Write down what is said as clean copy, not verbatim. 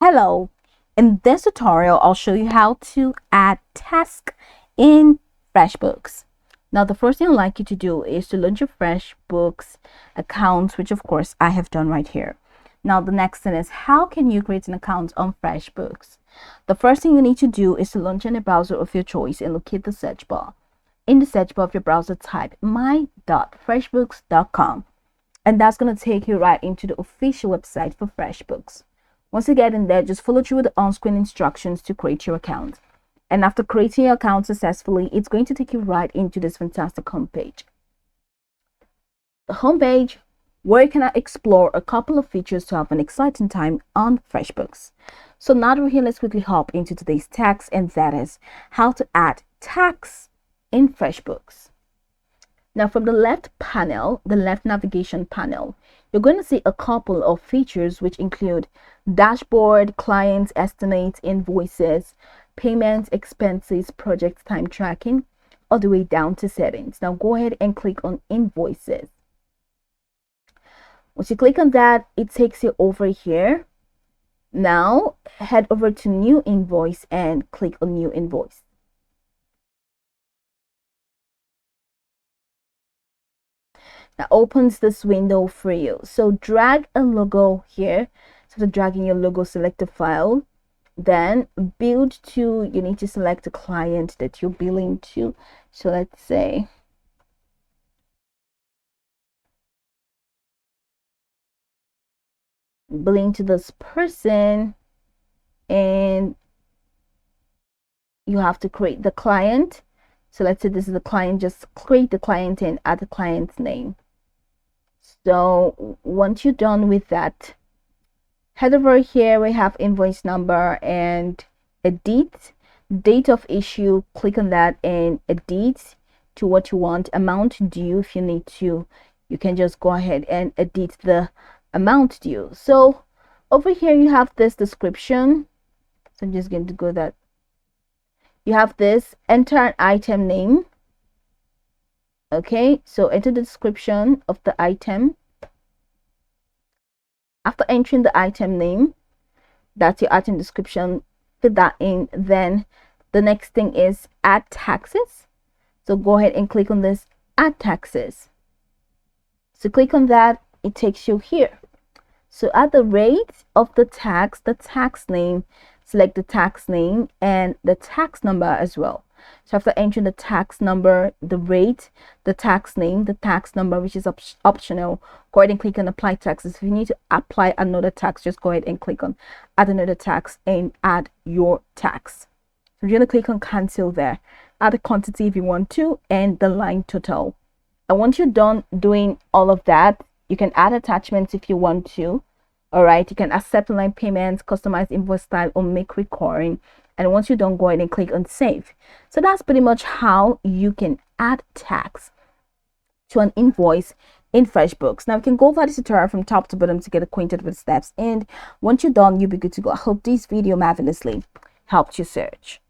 Hello, in this tutorial, I'll show you how to add tasks in FreshBooks. Now, the first thing I'd like you to do is to launch your FreshBooks account, which of course I have done right here. Now, the next thing is how can you create an account on FreshBooks? The first thing you need to do is to launch in a browser of your choice and locate the search bar. In the search bar of your browser, type my.freshbooks.com, and that's going to take you right into the official website for FreshBooks. Once you get in there, just follow through the on-screen instructions to create your account. And after creating your account successfully, it's going to take you right into this fantastic homepage. The homepage where you can explore a couple of features to have an exciting time on FreshBooks. So now that we're here, let's quickly hop into today's task, and that is how to add tasks in FreshBooks. Now, from the left panel, the left navigation panel, you're going to see a couple of features which include dashboard, clients, estimates, invoices, payments, expenses, project time tracking, all the way down to settings. Now go ahead and click on invoices. Once you click on that, it takes you over here. Now head over to new invoice and click on new invoice. That opens this window for you. So drag a logo here. So dragging your logo, select a file, then build to, you need to select a client that you're billing to. So let's say billing to this person, and you have to create the client. So let's say this is the client, just create the client and add the client's name. So once you're done with that, head over here. We have invoice number and edit, date of issue. Click on that and edit to what you want. Amount due, if you need to, you can just go ahead and edit the amount due. So over here you have this description. So I'm just going to go that. You have this, enter an item name. Okay, so enter the description of the item. After entering the item name, that's your item description, fit that in. Then the next thing is add taxes. So go ahead and click on this, add taxes. So click on that, it takes you here. So add the rate of the tax name, select the tax name and the tax number as well. So after entering the tax number, the rate, the tax name, the tax number, which is optional, go ahead and click on apply taxes. If you need to apply another tax, just go ahead and click on add another tax and add your tax. So you're going to click on cancel there. Add the quantity if you want to and the line total. And once you're done doing all of that, you can add attachments if you want to. All right, you can accept online payments, customize invoice style, or make recurring. And once you're done, go ahead and click on save. So that's pretty much how you can add tax to an invoice in FreshBooks. Now you can go over this tutorial from top to bottom to get acquainted with steps. And once you're done, you'll be good to go. I hope this video marvelously helped you search.